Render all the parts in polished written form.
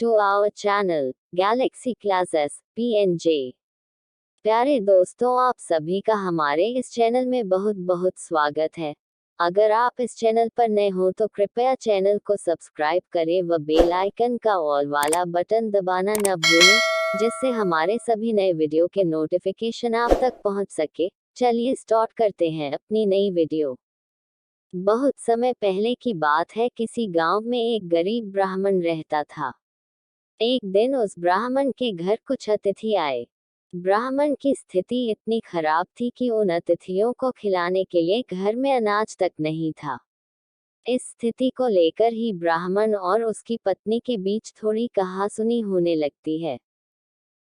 to our channel, Galaxy Classes, PNJ। प्यारे दोस्तों, आप सभी का हमारे इस चैनल में बहुत बहुत स्वागत है। अगर आप इस चैनल पर नए हो तो कृपया चैनल को सब्सक्राइब करें व बेल आइकन का ऑल वाला बटन दबाना न भूलें, जिससे हमारे सभी नए वीडियो के नोटिफिकेशन आप तक पहुंच सके। चलिए स्टार्ट करते हैं अपनी नई वीडियो। बहुत समय पहले की बात है, किसी गांव में एक गरीब ब्राह्मण रहता था। एक दिन उस ब्राह्मण के घर कुछ अतिथि आए। ब्राह्मण की स्थिति इतनी खराब थी कि उन अतिथियों को खिलाने के लिए घर में अनाज तक नहीं था। इस स्थिति को लेकर ही ब्राह्मण और उसकी पत्नी के बीच थोड़ी कहासुनी होने लगती है।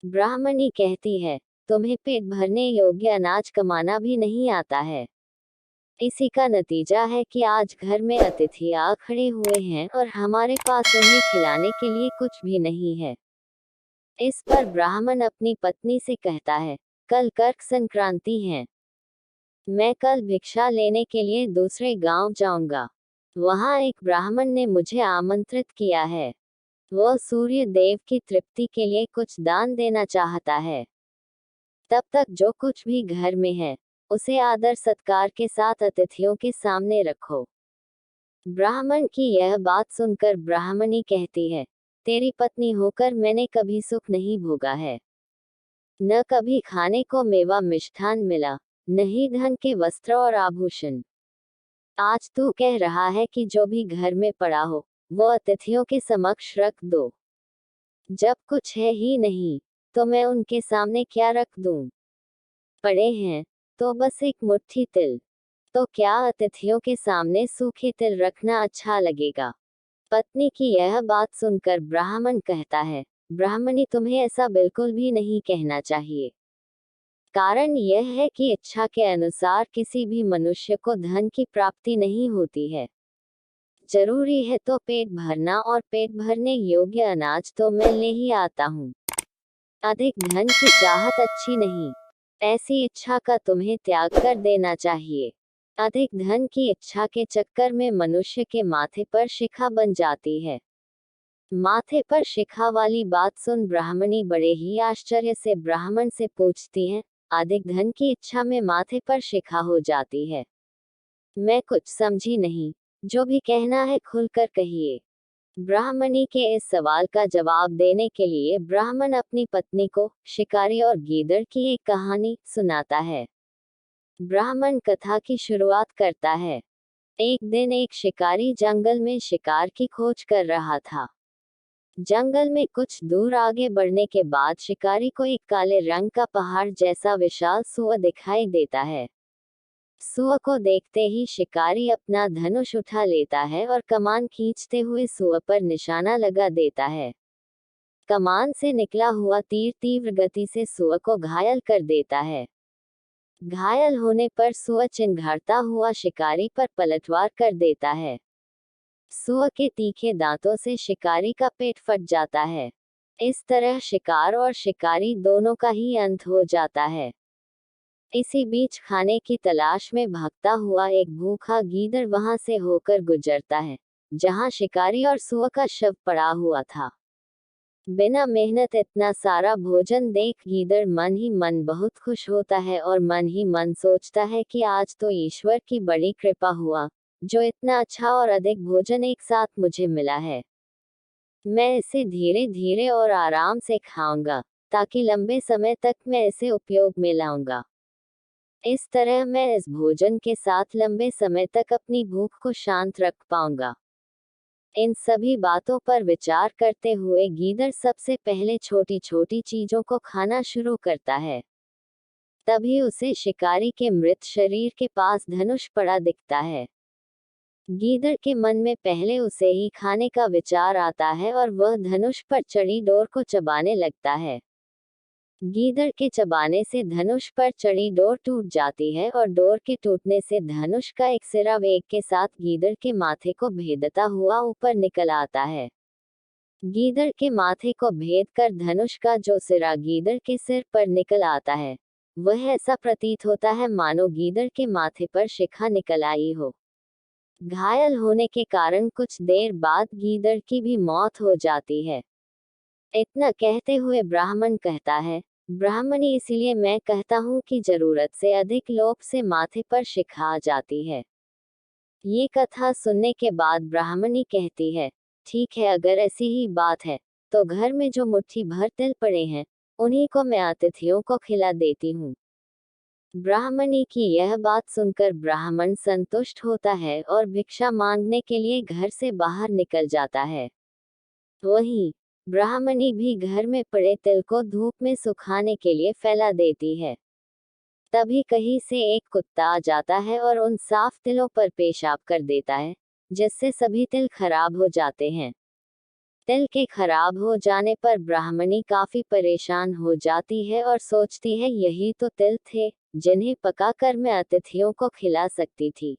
ब्राह्मणी कहती है, तुम्हें पेट भरने योग्य अनाज कमाना भी नहीं आता है। इसी का नतीजा है कि आज घर में अतिथि आ खड़े हुए हैं और हमारे पास उन्हें खिलाने के लिए कुछ भी नहीं है। इस पर ब्राह्मण अपनी पत्नी से कहता है, कल कर्क संक्रांति है, मैं कल भिक्षा लेने के लिए दूसरे गांव जाऊंगा। वहां एक ब्राह्मण ने मुझे आमंत्रित किया है। वह सूर्य देव की तृप्ति के लिए कुछ दान देना चाहता है। तब तक जो कुछ भी घर में है, उसे आदर सत्कार के साथ अतिथियों के सामने रखो। ब्राह्मण की यह बात सुनकर ब्राह्मणी कहती है, तेरी पत्नी होकर मैंने कभी सुख नहीं भोगा है। न कभी खाने को मेवा मिष्ठान मिला, न ही धन के वस्त्र और आभूषण। आज तू कह रहा है कि जो भी घर में पड़ा हो, वो अतिथियों के समक्ष रख दो। जब कुछ है ही नहीं, तो मैं उनके सामने क्या रख दूं? पड़े हैं तो बस एक मुट्ठी तिल, तो क्या अतिथियों के सामने सूखे तिल रखना अच्छा लगेगा? पत्नी की यह बात सुनकर ब्राह्मण कहता है, ब्राह्मणी, तुम्हें ऐसा बिल्कुल भी नहीं कहना चाहिए। कारण यह है कि इच्छा के अनुसार किसी भी मनुष्य को धन की प्राप्ति नहीं होती है। जरूरी है तो पेट भरना, और पेट भरने योग्य अनाज तो मैं ले ही आता हूँ। अधिक धन की चाहत अच्छी नहीं। ऐसी इच्छा का तुम्हें त्याग कर देना चाहिए। अधिक धन की इच्छा के चक्कर में मनुष्य के माथे पर शिखा बन जाती है। माथे पर शिखा वाली बात सुन ब्राह्मणी बड़े ही आश्चर्य से ब्राह्मण से पूछती है, अधिक धन की इच्छा में माथे पर शिखा हो जाती है? मैं कुछ समझी नहीं, जो भी कहना है खुलकर कहिए। ब्राह्मणी के इस सवाल का जवाब देने के लिए ब्राह्मण अपनी पत्नी को शिकारी और गीदड़ की एक कहानी सुनाता है। ब्राह्मण कथा की शुरुआत करता है। एक दिन एक शिकारी जंगल में शिकार की खोज कर रहा था। जंगल में कुछ दूर आगे बढ़ने के बाद शिकारी को एक काले रंग का पहाड़ जैसा विशाल सुअर दिखाई देता है। सुअर को देखते ही शिकारी अपना धनुष उठा लेता है और कमान खींचते हुए सुअर पर निशाना लगा देता है। कमान से निकला हुआ तीर तीव्र गति से सुअर को घायल कर देता है। घायल होने पर सुअर चिंघाड़ता हुआ शिकारी पर पलटवार कर देता है। सुअर के तीखे दांतों से शिकारी का पेट फट जाता है। इस तरह शिकार और शिकारी दोनों का ही अंत हो जाता है। इसी बीच खाने की तलाश में भागता हुआ एक भूखा गीदड़ वहां से होकर गुजरता है, जहां शिकारी और सुअर का शव पड़ा हुआ था। बिना मेहनत इतना सारा भोजन देख गीदड़ मन ही मन बहुत खुश होता है और मन ही मन सोचता है कि आज तो ईश्वर की बड़ी कृपा हुआ, जो इतना अच्छा और अधिक भोजन एक साथ मुझे मिला है। मैं इसे धीरे धीरे और आराम से खाऊंगा, ताकि लंबे समय तक मैं इसे उपयोग में लाऊंगा। इस तरह मैं इस भोजन के साथ लंबे समय तक अपनी भूख को शांत रख पाऊंगा। इन सभी बातों पर विचार करते हुए गीदड़ सबसे पहले छोटी छोटी चीजों को खाना शुरू करता है। तभी उसे शिकारी के मृत शरीर के पास धनुष पड़ा दिखता है। गीदड़ के मन में पहले उसे ही खाने का विचार आता है और वह धनुष पर चढ़ी डोर को चबाने लगता है। गीदड़ के चबाने से धनुष पर चढ़ी डोर टूट जाती है और डोर के टूटने से धनुष का एक सिरा वेग के साथ गीदड़ के माथे को भेदता हुआ ऊपर निकल आता है। गीदड़ के माथे को भेद कर धनुष का जो सिरा गीदड़ के सिर पर निकल आता है, वह ऐसा प्रतीत होता है मानो गीदड़ के माथे पर शिखा निकल आई हो। घायल होने के कारण कुछ देर बाद गीदड़ की भी मौत हो जाती है। इतना कहते हुए ब्राह्मण कहता है, ब्राह्मणी, इसलिए मैं कहता हूँ कि जरूरत से अधिक लोभ से माथे पर शिखा आ जाती है। ये कथा सुनने के बाद ब्राह्मणी कहती है, ठीक है, अगर ऐसी ही बात है तो घर में जो मुट्ठी भर तिल पड़े हैं उन्हीं को मैं अतिथियों को खिला देती हूँ। ब्राह्मणी की यह बात सुनकर ब्राह्मण संतुष्ट होता है और भिक्षा मांगने के लिए घर से बाहर निकल जाता है। वहीं ब्राह्मणी भी घर में पड़े तिल को धूप में सुखाने के लिए फैला देती है। तभी कहीं से एक कुत्ता आ जाता है और उन साफ तिलों पर पेशाब कर देता है, जिससे सभी तिल खराब हो जाते हैं। तिल के खराब हो जाने पर ब्राह्मणी काफी परेशान हो जाती है और सोचती है, यही तो तिल थे जिन्हें पकाकर मैं अतिथियों को खिला सकती थी।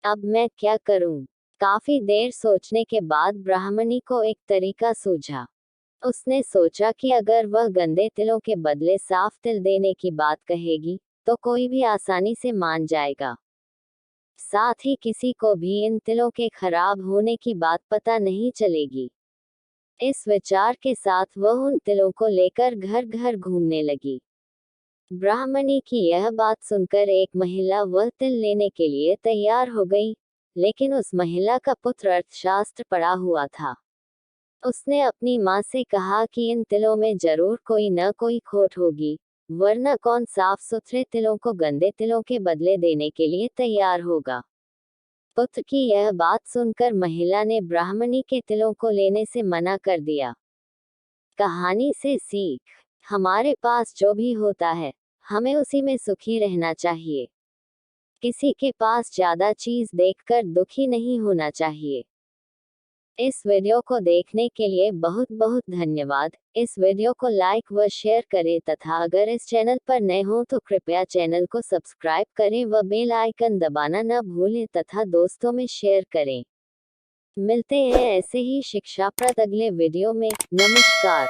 अब मैं क्या करूं? काफी देर सोचने के बाद ब्राह्मणी को एक तरीका सूझा। उसने सोचा कि अगर वह गंदे तिलों के बदले साफ तिल देने की बात कहेगी तो कोई भी आसानी से मान जाएगा। साथ ही किसी को भी इन तिलों के खराब होने की बात पता नहीं चलेगी। इस विचार के साथ वह उन तिलों को लेकर घर घर घूमने लगी। ब्राह्मणी की यह बात सुनकर एक महिला वह तिल लेने के लिए तैयार हो गई, लेकिन उस महिला का पुत्र अर्थशास्त्र पढ़ा हुआ था। उसने अपनी माँ से कहा कि इन तिलों में जरूर कोई न कोई खोट होगी, वरना कौन साफ सुथरे तिलों को गंदे तिलों के बदले देने के लिए तैयार होगा। पुत्र की यह बात सुनकर महिला ने ब्राह्मणी के तिलों को लेने से मना कर दिया। कहानी से सीख, हमारे पास जो भी होता है हमें उसी में सुखी रहना चाहिए। किसी के पास ज्यादा चीज देखकर दुखी नहीं होना चाहिए। इस वीडियो को देखने के लिए बहुत बहुत धन्यवाद। इस वीडियो को लाइक व शेयर करें तथा अगर इस चैनल पर नए हो तो कृपया चैनल को सब्सक्राइब करें व बेल आइकन दबाना न भूलें तथा दोस्तों में शेयर करें। मिलते हैं ऐसे ही शिक्षाप्रद अगले वीडियो में। नमस्कार।